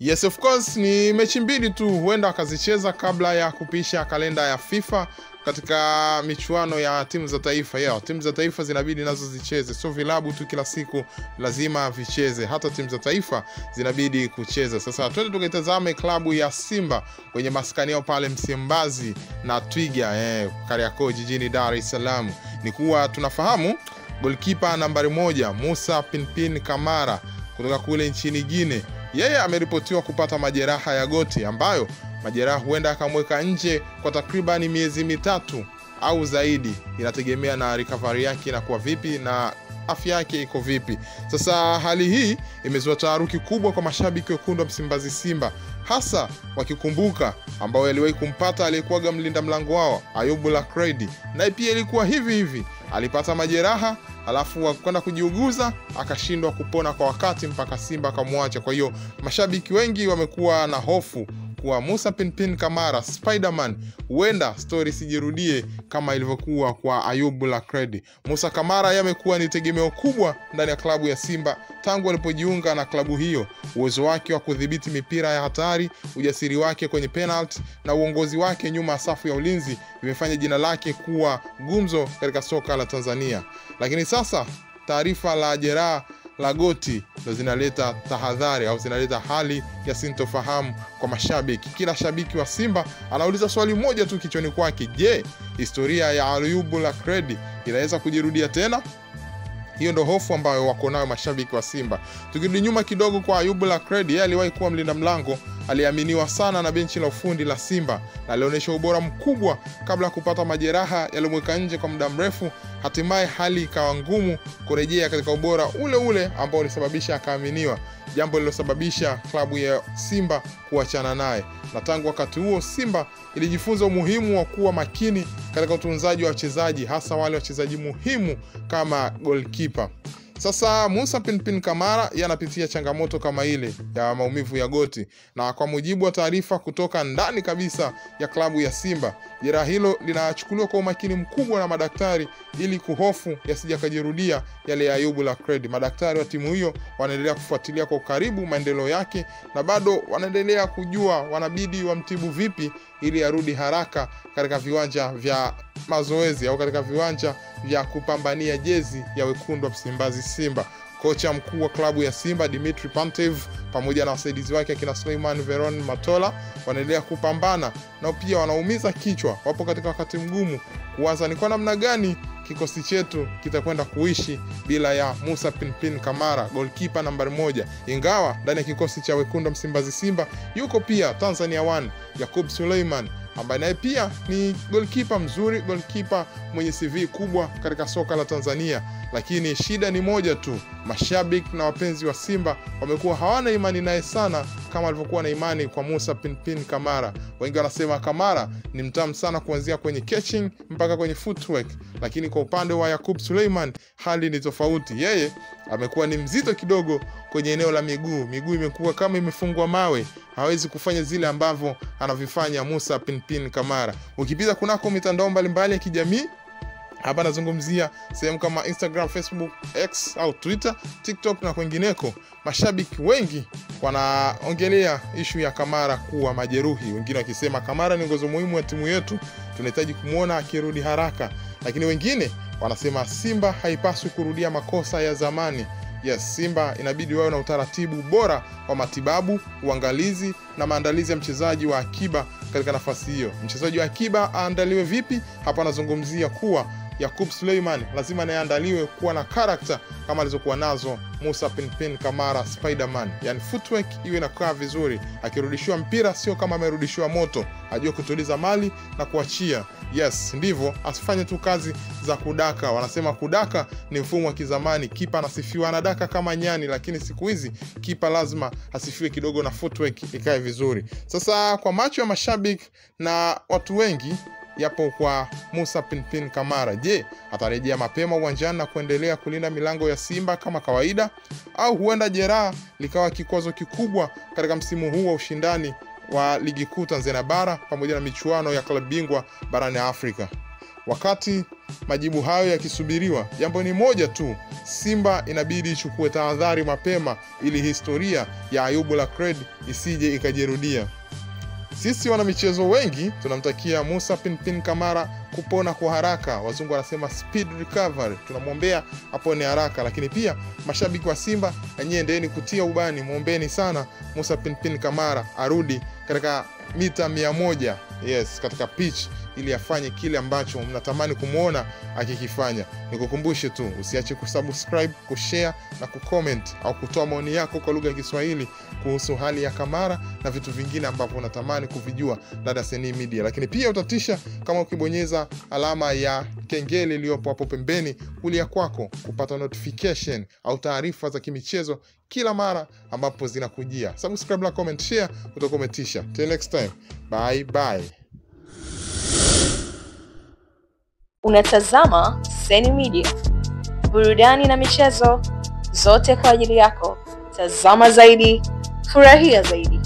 Yes, of course, ni mechi mbili tu huenda akazicheza kabla ya kupisha kalenda ya FIFA katika michuano ya timu za taifa. Timu za taifa zinabidi nazo zicheze. Sio vilabu tu kila siku lazima vicheze. Hata timu za taifa zinabidi kucheza. Sasa twende tukitazame klabu ya Simba kwenye maskani yao pale Msimbazi na Twiga Kariakoo jijini Dar es Salaam. Ni kuwa tunafahamu goalkeeper nambari 1 Musa Pinpin Kamara kutoka kule nchini Guinea. Yeye ameripotiwa kupata majeraha ya goti ambayo majeraha huenda akamweka nje kwa takriban miezi 3 au zaidi. Inategemea na recovery yake na kwa vipi na afya yake iko vipi. Sasa hali hii imezua taharuki kubwa kwa mashabiki wekundu wa Msimbazi Simba, hasa wakikumbuka ambao aliwahi kumpata aliyekuwa mlinda mlango wao Ayubu Lakredi, na pia ilikuwa hivi alipata majeraha alafu akaenda kujiuguza akashindwa kupona kwa wakati mpaka Simba akamwacha. Kwa hiyo mashabiki wengi wamekuwa na hofu kwa Musa Pinpin Kamara Spiderman huenda story sijirudie kama ilivyokuwa kwa Ayubu Lakredi. Musa Kamara yamekuwa ni tegemeo kubwa ndani ya klabu ya Simba tangu alipojiunga na klabu hiyo. Uwezo wake wa kudhibiti mipira ya hatari, ujasiri wake kwenye penalty na uongozi wake nyuma ya safu ya ulinzi vimefanya jina lake kuwa gumzo katika soka la Tanzania. Lakini sasa taarifa la jeraha la goti ndio zinaleta tahadhari au zinaleta hali ya sintofahamu kwa mashabiki. Kila shabiki wa Simba anauliza swali moja tu kichwani kwake: je, historia ya Ayubu Lakredi inaweza kujirudia tena? Hiyo ndo hofu ambayo wako nayo mashabiki wa Simba. Tukirudi nyuma kidogo kwa Ayubu Lakredi, yeye aliwahi kuwa mlinda mlango, aliaminiwa sana na benchi la ufundi la Simba na alionyesha ubora mkubwa kabla kupata majeraha yaliyomweka nje kwa muda mrefu. Hatimaye hali ikawa ngumu kurejea katika ubora ule ambao ulisababisha akaaminiwa, jambo lililosababisha klabu ya Simba kuachana naye. Na tangu wakati huo Simba ilijifunza umuhimu wa kuwa makini katika utunzaji wa wachezaji, hasa wale wachezaji muhimu kama goalkeeper. Sasa Musa Pinpin Kamara yanapitia changamoto kama ile ya maumivu ya goti, na kwa mujibu wa taarifa kutoka ndani kabisa ya klabu ya Simba, jeraha hilo linachukuliwa kwa umakini mkubwa na madaktari ili kuhofu yasijakajirudia yale ya Ayubu Lakredi. Madaktari wa timu hiyo wanaendelea kufuatilia kwa karibu maendeleo yake na bado wanaendelea kujua wanabidi wamtibu vipi ili arudi haraka katika viwanja vya mazoezi au katika viwanja vya kupambania jezi ya wekundu wa Msimbazi Simba. Kocha mkuu wa klabu ya Simba Dimitri Pantev pamoja na wasaidizi wake akina Suleiman Veron Matola wanaendelea kupambana na pia wanaumiza kichwa. Wapo katika wakati mgumu kuanza ni kwa namna gani kikosi chetu kitakwenda kuishi bila ya Musa Pinpin Kamara, goalkeeper nambari 1. Ingawa ndani ya kikosi cha wekundu wa Msimbazi Simba yuko pia Tanzania 1 Yakub Suleiman ambaye naye pia ni goalkeeper mzuri, goalkeeper mwenye CV kubwa katika soka la Tanzania. Lakini shida ni moja tu, mashabiki na wapenzi wa Simba wamekuwa hawana imani naye sana kama walivyokuwa na imani kwa Musa Pinpin Kamara. Wengi wanasema Kamara ni mtamu sana kuanzia kwenye catching mpaka kwenye footwork, lakini kwa upande wa Yakub Suleiman hali ni tofauti. Yeye amekuwa ni mzito kidogo kwenye eneo la miguu imekuwa kama imefungwa mawe, hawezi kufanya zile ambavyo anavifanya Musa Pinpin Kamara. Ukipita kunako mitandao mbalimbali ya kijamii, hapa nazungumzia sehemu kama Instagram, Facebook, X au Twitter, TikTok na kwingineko, mashabiki wengi wanaongelea issue ya Kamara kuwa majeruhi. Wengine wakisema Kamara ni nguzo muhimu ya timu yetu, tunahitaji kumuona akirudi haraka. Lakini wengine wanasema Simba haipaswi kurudia makosa ya zamani. Yes, Simba inabidi wawe na utaratibu bora wa matibabu, uangalizi na maandalizi ya mchezaji wa akiba katika nafasi hiyo. Mchezaji wa akiba aandaliwe vipi? Hapa nazungumzia kuwa Yakub Suleiman lazima aandaliwe kuwa na character kama alizokuwa nazo Musa Pinpin Kamara Spiderman. Yani footwork iwe inakaa vizuri, akirudishiwa mpira sio kama amerudishiwa moto, ajue kutuliza mali na kuachia. Yes, ndivyo, asifanye tu kazi za kudaka. Wanasema kudaka ni mfumo wa kizamani, kipa anasifiwa anadaka kama nyani, lakini siku hizi kipa lazima asifiwe kidogo na footwork ikae vizuri. Sasa kwa macho ya mashabiki na watu wengi yapo kwa Musa Pinpin Kamara. Je, atarejea mapema uwanjani na kuendelea kulinda milango ya Simba kama kawaida, au huenda jeraha likawa kikwazo kikubwa katika msimu huu wa ushindani wa ligi kuu Tanzania bara pamoja na michuano ya klabu bingwa barani Afrika? Wakati majibu hayo yakisubiriwa, jambo ni moja tu: Simba inabidi ichukue tahadhari mapema ili historia ya Ayubu Lakred isije ikajirudia. Sisi wana michezo wengi tunamtakia Musa Pinpin Kamara kupona kwa haraka. Wazungu wanasema speed recovery. Tunamwombea apone haraka, lakini pia mashabiki wa Simba nyinyi endeni kutia ubani, muombeni sana Musa Pinpin Kamara arudi katika mita 100, yes, katika pitch, ili afanye kile ambacho mnatamani kumuona akikifanya. Nikukumbushe tu usiache kusubscribe, kushare na kucomment au kutoa maoni yako kwa lugha ya Kiswahili kuhusu hali ya Kamara na vitu vingine ambavyo unatamani kuvijua na Daseni Media. Lakini pia utatisha kama ukibonyeza alama ya kengele iliyopo hapo pembeni kulia kwako kupata notification au taarifa za kimichezo kila mara ambapo zinakujia. Subscribe na comment, share, utakometisha. Till next time. Bye bye. Unatazama Daseni Media. Burudani na michezo zote kwa ajili yako. Tazama zaidi, furahia zaidi.